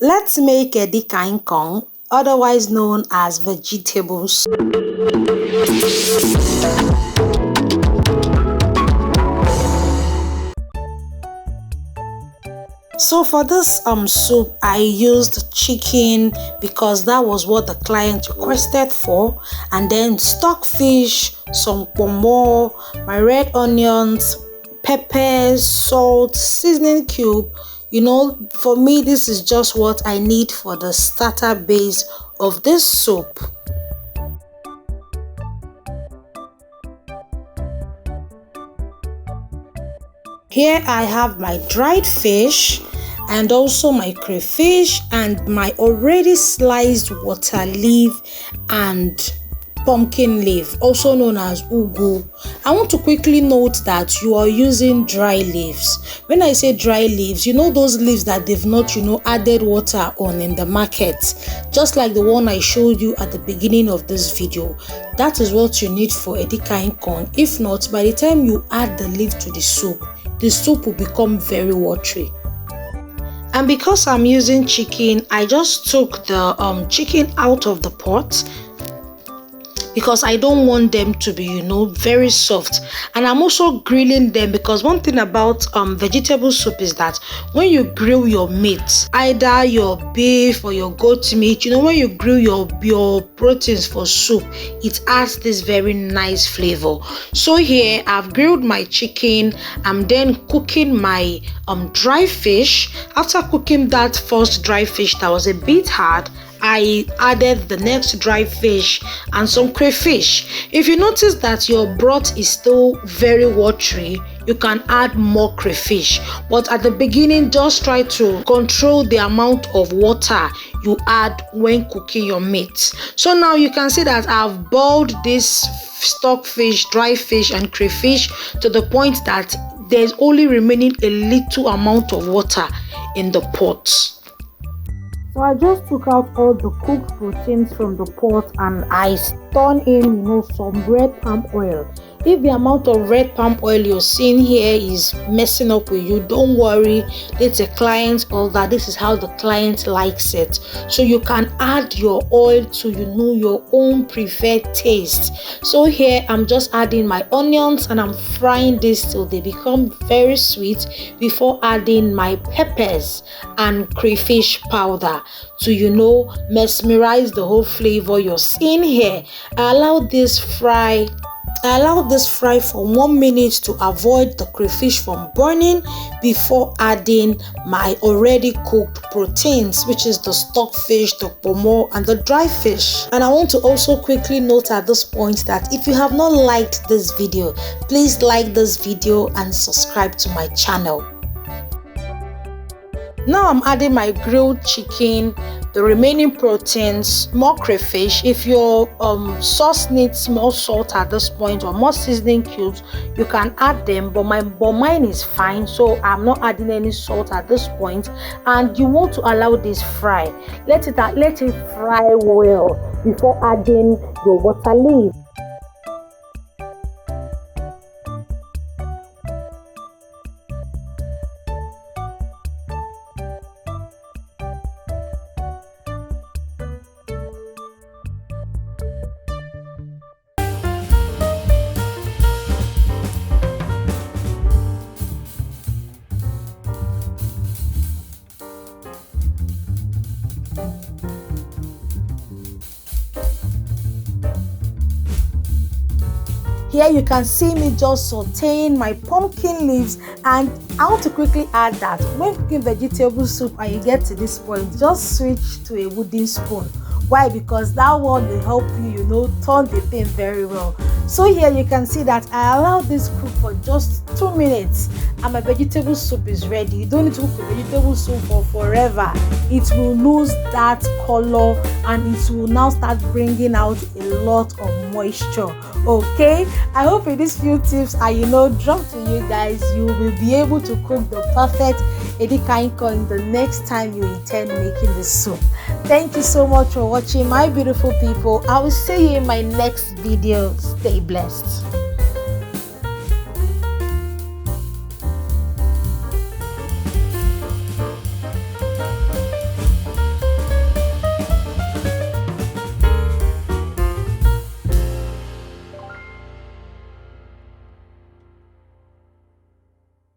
Let's make EDIKANGIKONG, otherwise known as vegetables. So for this soup, I used chicken because that was what the client requested for, and then stockfish, some PONMO, my red onions, peppers, salt, seasoning cube. You know, for me, this is just what I need for the starter base of this soup. Here I have my dried fish and also my crayfish and my already sliced water leaf and pumpkin leaf, also known as ugu. I want to quickly note that you are using dry leaves. When I say dry leaves, you know those leaves that they've not, added water on in the market, just like the one I showed you at the beginning of this video. That is what you need for EDIKANGIKONG. If not, by the time you add the leaf to the soup will become very watery. And because I'm using chicken, I just took the chicken out of the pot because I don't want them to be, very soft. And I'm also grilling them because one thing about vegetable soup is that when you grill your meat, either your beef or your goat meat, when you grill your proteins for soup, it adds this very nice flavor. So here I've grilled my chicken. I'm then cooking my dry fish. After cooking that first dry fish that was a bit hard, I added the next dry fish and some crayfish. If you notice that your broth is still very watery, you can add more crayfish, but at the beginning just try to control the amount of water you add when cooking your meat. So now you can see that I've boiled this stockfish, dry fish and crayfish to the point that there's only remaining a little amount of water in the pot. So I just took out all the cooked proteins from the pot and I stirred in, some red palm oil. If the amount of red palm oil you're seeing here is messing up with you, don't worry. It's a client order. This is how the client likes it. So you can add your oil to, your own preferred taste. So here I'm just adding my onions and I'm frying this till they become very sweet before adding my peppers and crayfish powder to, mesmerize the whole flavor you're seeing here. I allowed this fry for 1 minute to avoid the crayfish from burning before adding my already cooked proteins, which is the stockfish, the PONMO and the dry fish. And I want to also quickly note at this point that if you have not liked this video, please like this video and subscribe to my channel. Now I'm adding my grilled chicken, the remaining proteins, more crayfish. If your sauce needs more salt at this point or more seasoning cubes, you can add them, but mine is fine, so I'm not adding any salt at this point. And you want to allow this fry. Let it fry well before adding your water leaf. Here you can see me just sauteing my pumpkin leaves, and I want to quickly add that when cooking vegetable soup and you get to this point, just switch to a wooden spoon. Why? Because that one will help you, turn the thing very well. So here you can see that I allowed this cook for just 2 minutes and my vegetable soup is ready. You don't need to cook a vegetable soup for forever. It will lose that color and it will now start bringing out a lot of moisture. Okay, I hope with these few tips I drop to you guys, you will be able to cook the perfect EDIKANGIKONG the next time you intend making the soup. Thank you so much for watching, my beautiful people. I will see you in my next video. Stay blessed.